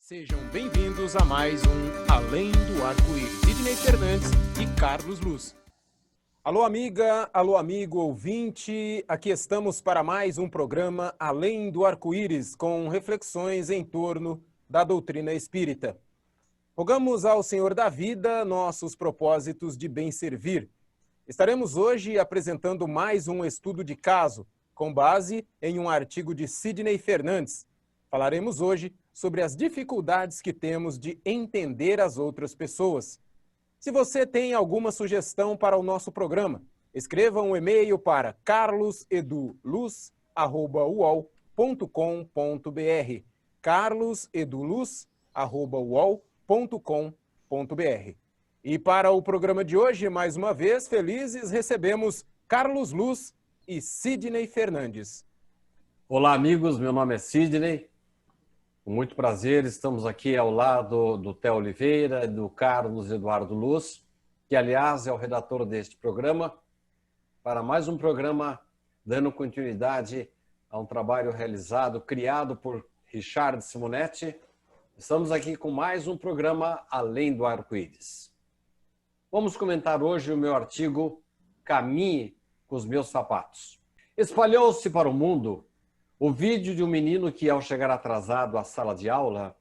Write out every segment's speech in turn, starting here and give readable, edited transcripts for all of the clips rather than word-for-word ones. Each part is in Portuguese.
Sejam bem-vindos a mais um Além do Arco-Íris. Sidney Fernandes e Carlos Luz. Alô, amiga, alô, amigo ouvinte. Aqui estamos para mais um programa Além do Arco-Íris, com reflexões em torno da doutrina espírita. Rogamos ao Senhor da vida nossos propósitos de bem servir. Estaremos hoje apresentando mais um estudo de caso, com base em um artigo de Sidney Fernandes. Falaremos hoje sobre as dificuldades que temos de entender as outras pessoas. Se você tem alguma sugestão para o nosso programa, escreva um e-mail para carloseduluz@uol.com.br carloseduluz@uol.com.br. E para o programa de hoje, mais uma vez, felizes, recebemos Carlos Luz e Sidney Fernandes. Olá, amigos, meu nome é Sidney. Com muito prazer, estamos aqui ao lado do Theo Oliveira, do Carlos Eduardo Luz, que, aliás, é o redator deste programa, para mais um programa dando continuidade a um trabalho realizado, criado por Richard Simonetti. Estamos aqui com mais um programa Além do Arco-Íris. Vamos comentar hoje o meu artigo Caminhe com os Meus Sapatos. Espalhou-se para o mundo o vídeo de um menino que, ao chegar atrasado à sala de aula,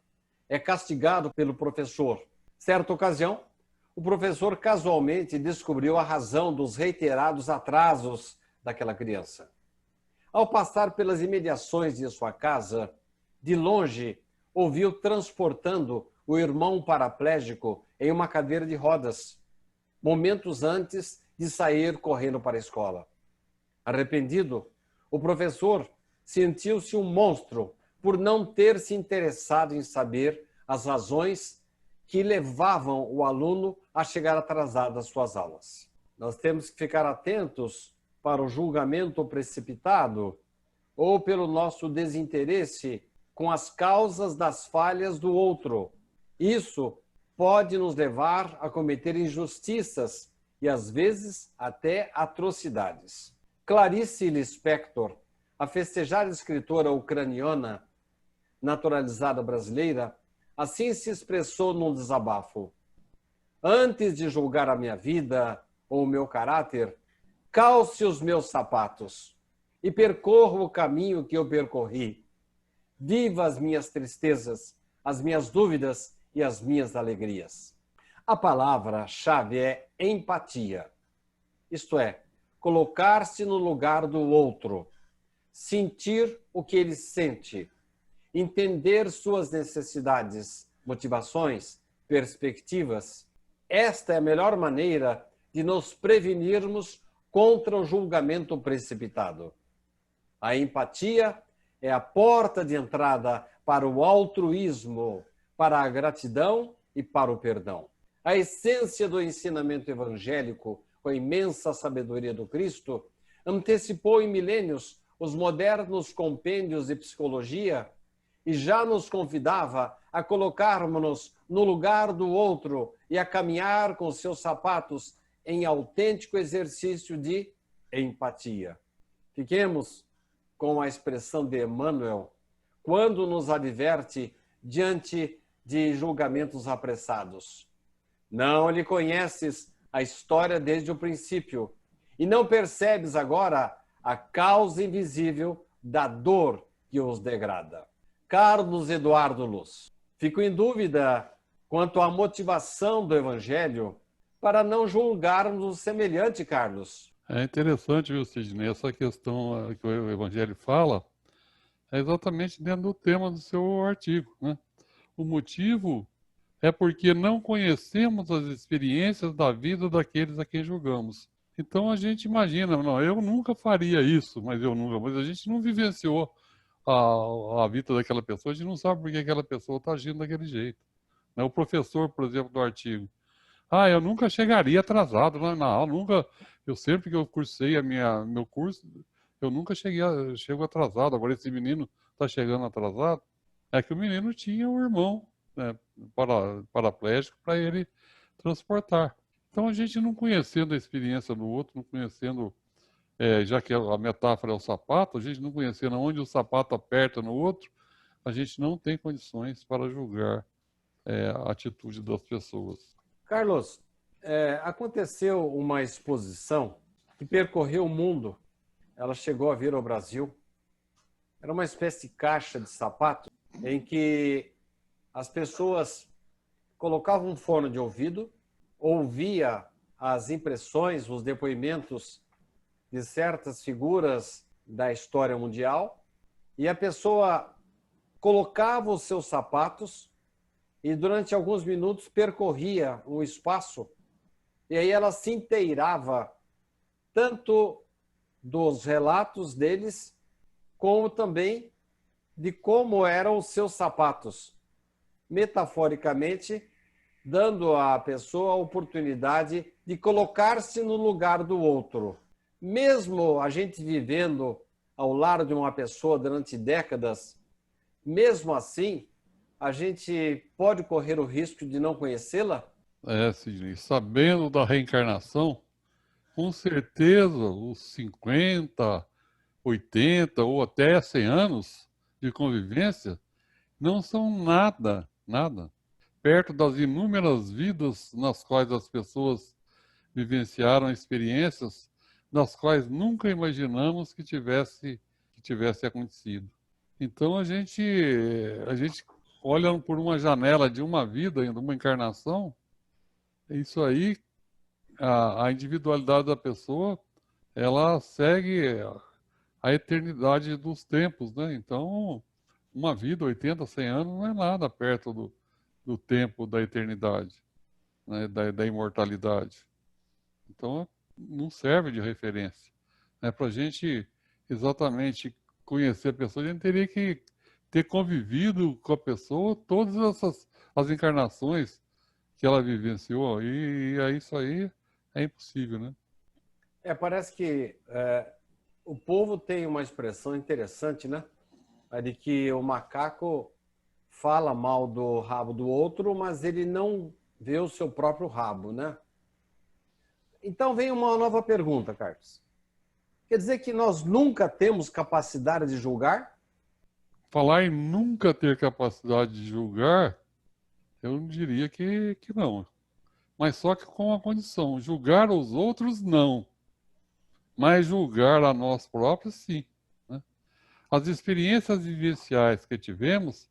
é castigado pelo professor. Certa ocasião, o professor casualmente descobriu a razão dos reiterados atrasos daquela criança. Ao passar pelas imediações de sua casa, de longe, ouviu transportando o irmão paraplégico em uma cadeira de rodas, momentos antes de sair correndo para a escola. Arrependido, o professor sentiu-se um monstro por não ter se interessado em saber as razões que levavam o aluno a chegar atrasado às suas aulas. Nós temos que ficar atentos para o julgamento precipitado ou pelo nosso desinteresse com as causas das falhas do outro. Isso pode nos levar a cometer injustiças e, às vezes, até atrocidades. Clarice Lispector, a festejada escritora ucraniana naturalizada brasileira, assim se expressou num desabafo. Antes de julgar a minha vida ou o meu caráter, calce os meus sapatos e percorra o caminho que eu percorri. Viva as minhas tristezas, as minhas dúvidas e as minhas alegrias. A palavra-chave é empatia, isto é, colocar-se no lugar do outro, sentir o que ele sente, entender suas necessidades, motivações, perspectivas. Esta é a melhor maneira de nos prevenirmos contra o julgamento precipitado. A empatia é a porta de entrada para o altruísmo, para a gratidão e para o perdão. A essência do ensinamento evangélico, com a imensa sabedoria do Cristo, antecipou em milênios os modernos compêndios de psicologia e já nos convidava a colocarmos-nos no lugar do outro e a caminhar com seus sapatos em autêntico exercício de empatia. Fiquemos com a expressão de Emmanuel quando nos adverte diante de julgamentos apressados. Não lhe conheces a história desde o princípio e não percebes agora a causa invisível da dor que os degrada. Carlos Eduardo Luz. Fico em dúvida quanto à motivação do Evangelho para não julgarmos o semelhante, Carlos. É interessante, viu, Sidney? Essa questão que o Evangelho fala é exatamente dentro do tema do seu artigo, né? O motivo é porque não conhecemos as experiências da vida daqueles a quem julgamos. Então a gente imagina, não, eu nunca faria isso, mas a gente não vivenciou a vida daquela pessoa, a gente não sabe por que aquela pessoa está agindo daquele jeito. Né? O professor, por exemplo, do artigo, eu nunca chegaria atrasado na aula, eu sempre que eu cursei meu curso, eu nunca chego atrasado. Agora esse menino está chegando atrasado, é que o menino tinha um irmão, né, paraplégico para ele transportar. Então, a gente não conhecendo a experiência do outro, não conhecendo, já que a metáfora é o sapato, a gente não conhecendo onde o sapato aperta no outro, a gente não tem condições para julgar a atitude das pessoas. Carlos, aconteceu uma exposição que percorreu o mundo. Ela chegou a vir ao Brasil. Era uma espécie de caixa de sapato em que as pessoas colocavam um fone de ouvido, ouvia as impressões, os depoimentos de certas figuras da história mundial, e a pessoa colocava os seus sapatos e durante alguns minutos percorria o espaço, e aí ela se inteirava tanto dos relatos deles, como também de como eram os seus sapatos, metaforicamente, dando à pessoa a oportunidade de colocar-se no lugar do outro. Mesmo a gente vivendo ao lado de uma pessoa durante décadas, mesmo assim, a gente pode correr o risco de não conhecê-la? Sidney, sabendo da reencarnação, com certeza os 50, 80 ou até 100 anos de convivência não são nada, nada, perto das inúmeras vidas nas quais as pessoas vivenciaram experiências das quais nunca imaginamos que tivesse acontecido. Então a gente olha por uma janela de uma vida, de uma encarnação, isso aí, a individualidade da pessoa, ela segue a eternidade dos tempos, né? Então, uma vida, 80, 100 anos, não é nada perto do tempo da eternidade, né? Da imortalidade. Então, não serve de referência. Para a gente exatamente conhecer a pessoa, a gente teria que ter convivido com a pessoa todas as encarnações que ela vivenciou, e isso aí é impossível, né? Parece que o povo tem uma expressão interessante, né? A de que o macaco fala mal do rabo do outro, mas ele não vê o seu próprio rabo, né? Então vem uma nova pergunta, Carlos. Quer dizer que nós nunca temos capacidade de julgar? Falar em nunca ter capacidade de julgar, eu não diria que não. Mas só que com uma condição: julgar os outros, não. Mas julgar a nós próprios, sim. Né? As experiências vivenciais que tivemos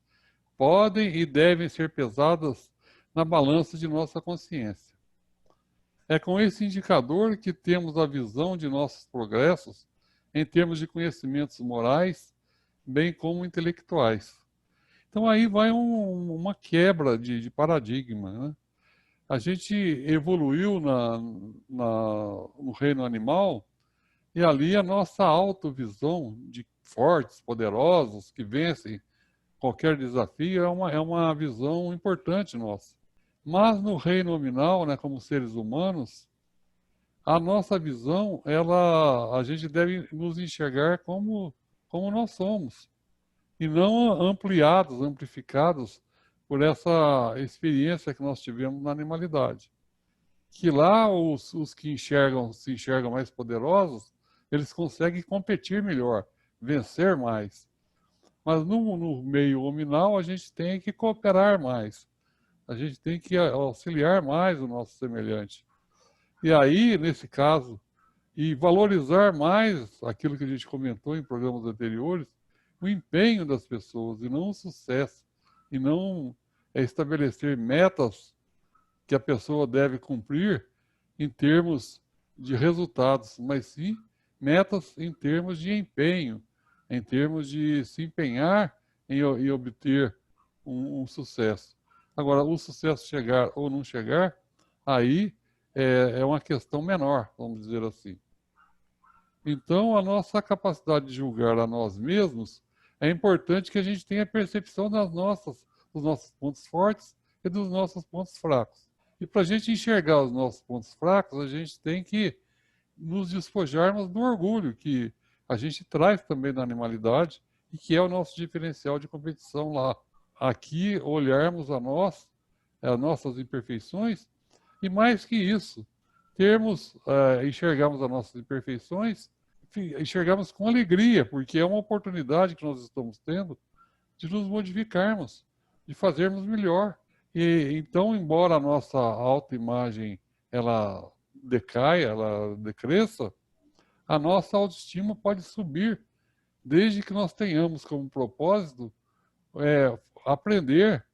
podem e devem ser pesadas na balança de nossa consciência. É com esse indicador que temos a visão de nossos progressos em termos de conhecimentos morais, bem como intelectuais. Então aí vai uma quebra de paradigma, né? A gente evoluiu no reino animal, e ali a nossa autovisão de fortes, poderosos, que vencem qualquer desafio, é uma visão importante nossa. Mas no reino nominal, né, como seres humanos, a nossa visão, a gente deve nos enxergar como nós somos, e não amplificados por essa experiência que nós tivemos na animalidade. Que lá os que se enxergam mais poderosos, eles conseguem competir melhor, vencer mais. Mas no meio hominal, a gente tem que cooperar mais. A gente tem que auxiliar mais o nosso semelhante. E aí, nesse caso, e valorizar mais aquilo que a gente comentou em programas anteriores, o empenho das pessoas, e não o sucesso, e não estabelecer metas que a pessoa deve cumprir em termos de resultados, mas sim metas em termos de empenho, em termos de se empenhar em obter um sucesso. Agora, o sucesso chegar ou não chegar, aí é uma questão menor, vamos dizer assim. Então, a nossa capacidade de julgar a nós mesmos, é importante que a gente tenha percepção dos nossos pontos fortes e dos nossos pontos fracos. E para a gente enxergar os nossos pontos fracos, a gente tem que nos despojarmos do orgulho que a gente traz também da animalidade e que é o nosso diferencial de competição lá. Aqui, olharmos as nossas imperfeições, e mais que isso, enxergarmos as nossas imperfeições, enxergarmos com alegria, porque é uma oportunidade que nós estamos tendo de nos modificarmos, de fazermos melhor. E então, embora a nossa autoimagem ela decaia, ela decresça, a nossa autoestima pode subir, desde que nós tenhamos como propósito aprender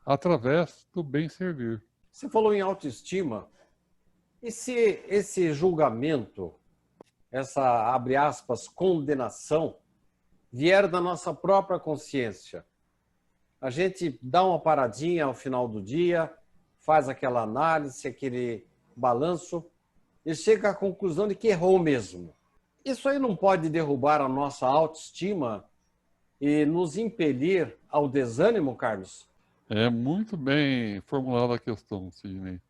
através do bem servir. Você falou em autoestima. E se esse julgamento, essa, abre aspas, condenação, vier da nossa própria consciência? A gente dá uma paradinha ao final do dia, faz aquela análise, aquele balanço, e chega à conclusão de que errou mesmo. Isso aí não pode derrubar a nossa autoestima e nos impelir ao desânimo, Carlos? É muito bem formulada a questão, Sidney.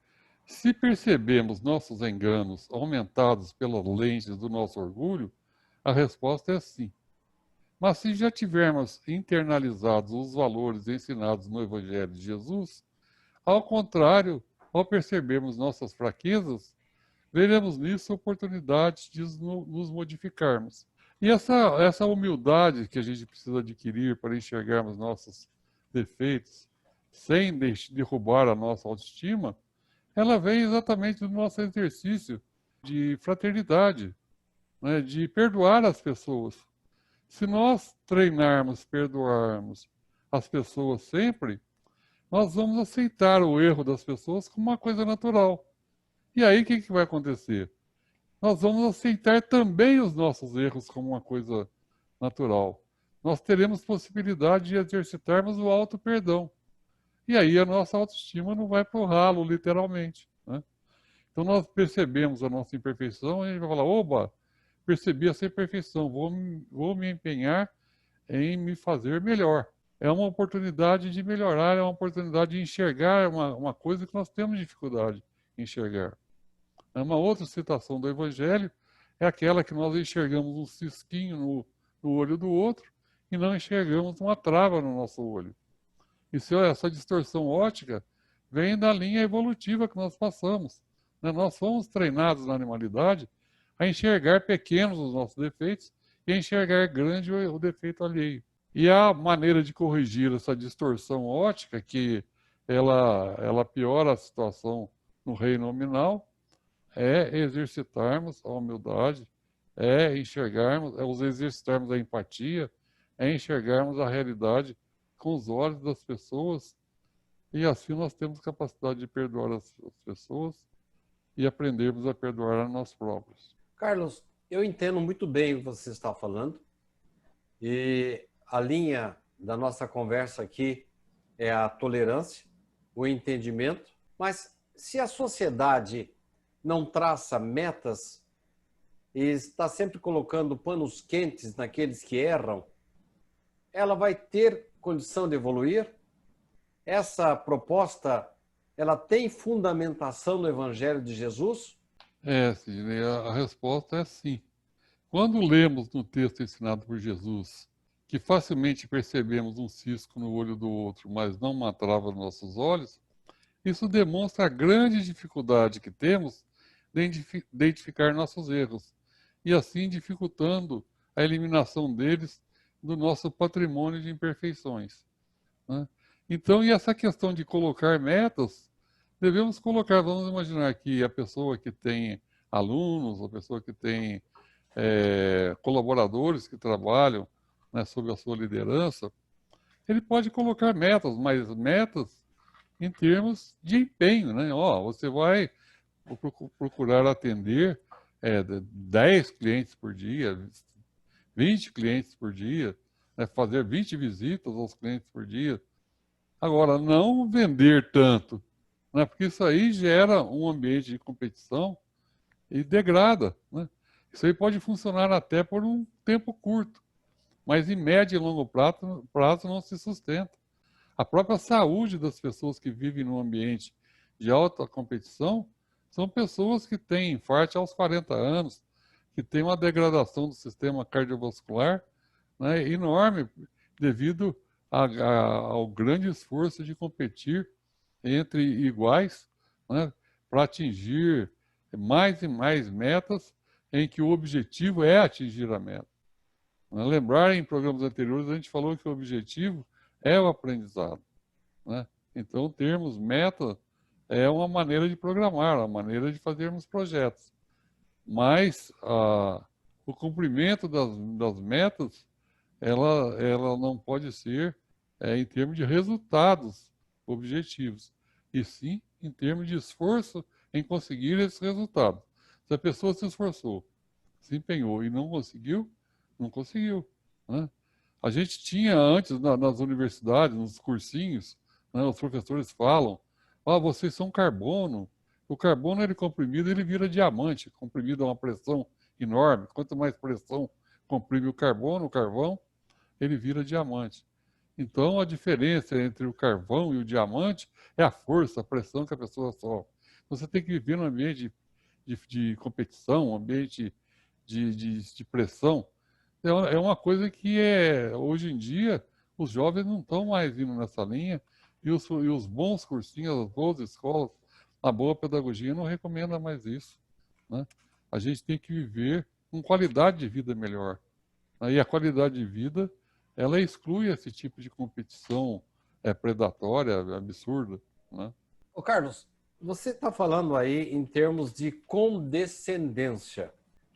Se percebemos nossos enganos aumentados pelas lentes do nosso orgulho, a resposta é sim. Mas se já tivermos internalizados os valores ensinados no Evangelho de Jesus, ao contrário, ao percebermos nossas fraquezas, veremos nisso oportunidade de nos modificarmos. E essa humildade que a gente precisa adquirir para enxergarmos nossos defeitos, sem derrubar a nossa autoestima, ela vem exatamente do nosso exercício de fraternidade, né, de perdoar as pessoas. Se nós treinarmos, perdoarmos as pessoas sempre, nós vamos aceitar o erro das pessoas como uma coisa natural. E aí o que vai acontecer? Nós vamos aceitar também os nossos erros como uma coisa natural. Nós teremos possibilidade de exercitarmos o auto-perdão. E aí a nossa autoestima não vai para o ralo, literalmente, né? Então nós percebemos a nossa imperfeição e a gente vai falar, oba, percebi essa imperfeição, vou me empenhar em me fazer melhor. É uma oportunidade de melhorar, é uma oportunidade de enxergar uma coisa que nós temos dificuldade em enxergar. Uma outra citação do Evangelho é aquela que nós enxergamos um cisquinho no olho do outro e não enxergamos uma trava no nosso olho. Essa distorção óptica vem da linha evolutiva que nós passamos, né? Nós fomos treinados na animalidade a enxergar pequenos os nossos defeitos e a enxergar grande o defeito alheio. E a maneira de corrigir essa distorção óptica, que ela piora a situação no reino nominal, é exercitarmos a humildade, exercitarmos a empatia, é enxergarmos a realidade com os olhos das pessoas, e assim nós temos capacidade de perdoar as pessoas e aprendermos a perdoar a nós próprios. Carlos, eu entendo muito bem o que você está falando, e a linha da nossa conversa aqui é a tolerância, o entendimento, mas se a sociedade não traça metas e está sempre colocando panos quentes naqueles que erram, ela vai ter condição de evoluir? Essa proposta, ela tem fundamentação no Evangelho de Jesus? Sidney, a resposta é sim. Quando lemos no texto ensinado por Jesus que facilmente percebemos um cisco no olho do outro, mas não uma trava nos nossos olhos, isso demonstra a grande dificuldade que temos de identificar nossos erros e assim dificultando a eliminação deles do nosso patrimônio de imperfeições, né? Então, e essa questão de colocar metas, devemos colocar, vamos imaginar que a pessoa que tem alunos, a pessoa que tem colaboradores que trabalham, né, sob a sua liderança, ele pode colocar metas, mas metas em termos de empenho, né? Você vai procurar atender 10 clientes por dia, 20 clientes por dia, né, fazer 20 visitas aos clientes por dia. Agora, não vender tanto, né, porque isso aí gera um ambiente de competição e degrada, né? Isso aí pode funcionar até por um tempo curto, mas em médio e longo prazo não se sustenta. A própria saúde das pessoas que vivem num ambiente de alta competição são pessoas que têm infarto aos 40 anos, que têm uma degradação do sistema cardiovascular, né, enorme, devido ao grande esforço de competir entre iguais, né, para atingir mais e mais metas em que o objetivo é atingir a meta. Né? Lembrar, em programas anteriores, a gente falou que o objetivo é o aprendizado. Né? Então, termos meta é uma maneira de programar, uma maneira de fazermos projetos. Mas o cumprimento das metas, ela não pode ser em termos de resultados objetivos, e sim em termos de esforço em conseguir esses resultados. Se a pessoa se esforçou, se empenhou e não conseguiu, não conseguiu. Né? A gente tinha antes, nas universidades, nos cursinhos, né, os professores falam, vocês são carbono. O carbono, ele comprimido, ele vira diamante, comprimido a uma pressão enorme. Quanto mais pressão comprime o carvão, ele vira diamante. Então, a diferença entre o carvão e o diamante é a força, a pressão que a pessoa sofre. Você tem que viver num ambiente de competição, um ambiente de pressão. É uma coisa que, hoje em dia, os jovens não estão mais indo nessa linha, e os bons cursinhos, as boas escolas, a boa pedagogia não recomenda mais isso. Né? A gente tem que viver com qualidade de vida melhor. E a qualidade de vida, ela exclui esse tipo de competição predatória, absurda. Né? Ô Carlos, você está falando aí em termos de condescendência.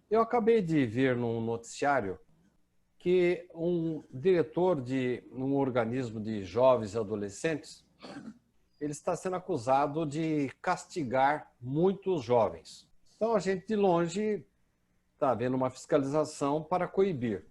Eu acabei de ver num noticiário que um diretor de um organismo de jovens e adolescentes, ele está sendo acusado de castigar muitos jovens. Então a gente de longe está havendo uma fiscalização para coibir.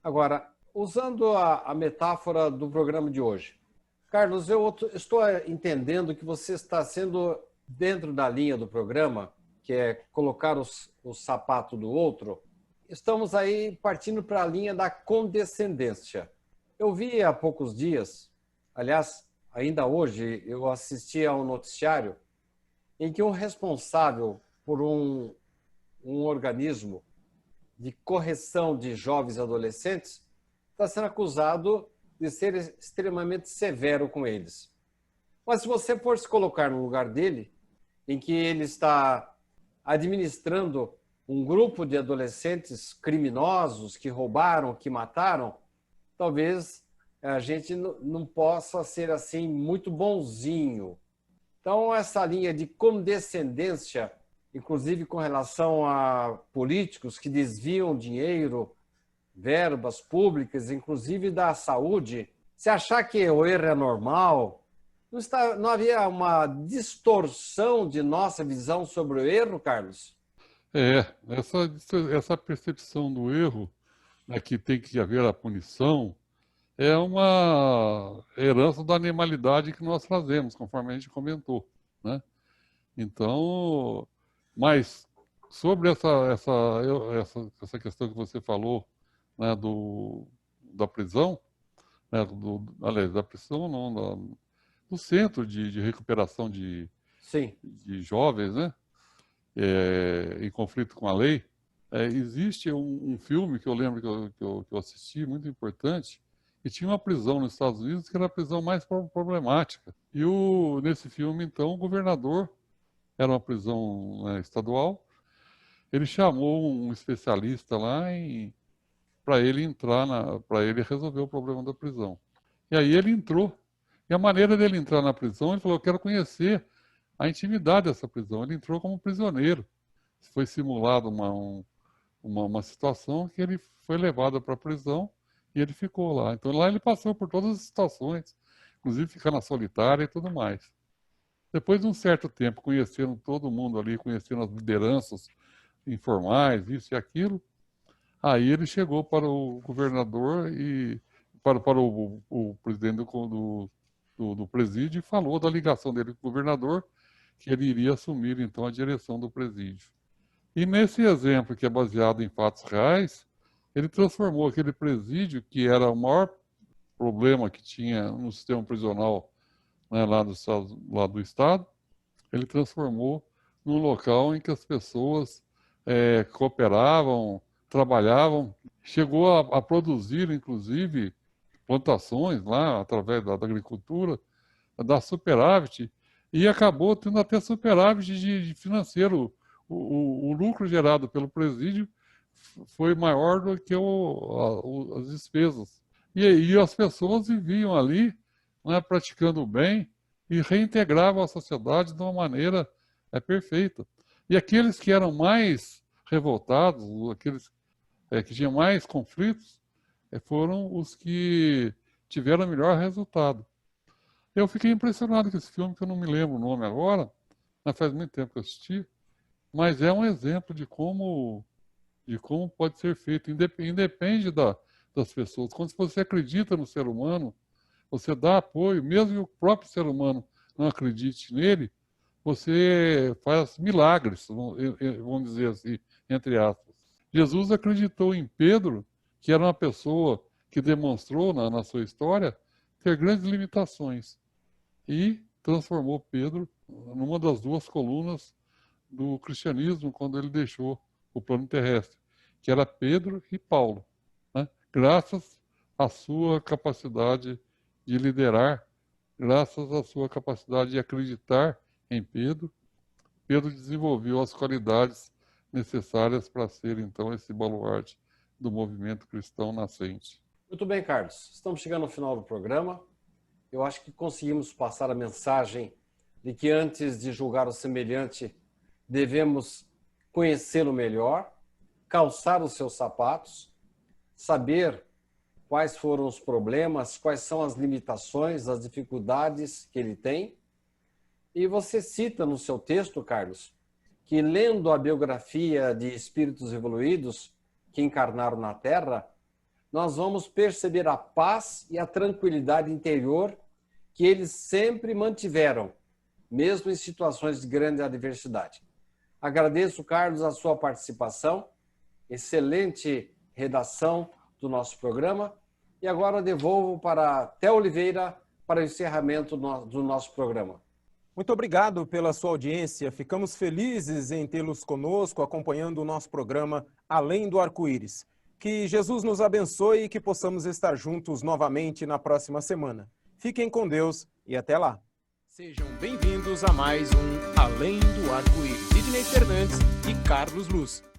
Agora, usando a metáfora do programa de hoje, Carlos, eu estou entendendo que você está sendo dentro da linha do programa, que é colocar o sapato do outro. Estamos aí partindo para a linha da condescendência. Eu vi há poucos dias, aliás, ainda hoje, eu assisti a um noticiário em que um responsável por um organismo de correção de jovens e adolescentes está sendo acusado de ser extremamente severo com eles. Mas se você for se colocar no lugar dele, em que ele está administrando um grupo de adolescentes criminosos que roubaram, que mataram, talvez a gente não possa ser assim muito bonzinho. Então, essa linha de condescendência, inclusive com relação a políticos que desviam dinheiro, verbas públicas, inclusive da saúde, se achar que o erro é normal, não havia uma distorção de nossa visão sobre o erro, Carlos? Essa percepção do erro, né, que tem que haver a punição, é uma herança da animalidade que nós trazemos, conforme a gente comentou. Né? Então, mas sobre essa questão que você falou, né, da prisão, né, aliás, da prisão não, do centro de recuperação de jovens, né, em conflito com a lei, existe um filme que eu lembro que eu assisti, muito importante, e tinha uma prisão nos Estados Unidos que era a prisão mais problemática. E nesse filme, então, o governador, era uma prisão, né, estadual, ele chamou um especialista lá para ele para ele resolver o problema da prisão. E aí ele entrou. E a maneira dele entrar na prisão, ele falou, eu quero conhecer a intimidade dessa prisão. Ele entrou como prisioneiro. Foi simulado uma situação que ele foi levado para a prisão e ele ficou lá. Então lá ele passou por todas as situações, inclusive ficar na solitária e tudo mais. Depois de um certo tempo, conhecendo todo mundo ali, conhecendo as lideranças informais, isso e aquilo, aí ele chegou para o governador e para o presidente do presídio e falou da ligação dele com o governador, que ele iria assumir, então, a direção do presídio. E nesse exemplo, que é baseado em fatos reais, ele transformou aquele presídio, que era o maior problema que tinha no sistema prisional, né, lá do Estado, ele transformou num local em que as pessoas cooperavam, trabalhavam, chegou a produzir, inclusive, plantações lá, através da agricultura, da superávit, e acabou tendo até superávit de financeiro. O lucro gerado pelo presídio foi maior do que as despesas. E as pessoas viviam ali, né, praticando o bem e reintegravam a sociedade de uma maneira perfeita. E aqueles que eram mais revoltados, aqueles que tinham mais conflitos, foram os que tiveram o melhor resultado. Eu fiquei impressionado com esse filme, que eu não me lembro o nome agora, mas faz muito tempo que eu assisti, mas é um exemplo de como pode ser feito, independe das pessoas. Quando você acredita no ser humano, você dá apoio, mesmo que o próprio ser humano não acredite nele, você faz milagres, vamos dizer assim, entre aspas. Jesus acreditou em Pedro, que era uma pessoa que demonstrou na sua história ter grandes limitações, e transformou Pedro numa das duas colunas do cristianismo quando ele deixou o plano terrestre, que era Pedro e Paulo, né? Graças à sua capacidade de liderar, graças à sua capacidade de acreditar em Pedro, Pedro desenvolveu as qualidades necessárias para ser, então, esse baluarte do movimento cristão nascente. Muito bem, Carlos. Estamos chegando ao final do programa. Eu acho que conseguimos passar a mensagem de que antes de julgar o semelhante, devemos conhecê-lo melhor, calçar os seus sapatos, saber quais foram os problemas, quais são as limitações, as dificuldades que ele tem. E você cita no seu texto, Carlos, que lendo a biografia de espíritos evoluídos que encarnaram na Terra, nós vamos perceber a paz e a tranquilidade interior que eles sempre mantiveram, mesmo em situações de grande adversidade. Agradeço, Carlos, a sua participação, excelente redação do nosso programa, e agora devolvo para Theo Oliveira para o encerramento do nosso programa. Muito obrigado pela sua audiência. Ficamos felizes em tê-los conosco, acompanhando o nosso programa Além do Arco-Íris. Que Jesus nos abençoe e que possamos estar juntos novamente na próxima semana. Fiquem com Deus e até lá. Sejam bem-vindos a mais um Além do Arco-Íris. Sidney Fernandes e Carlos Luz.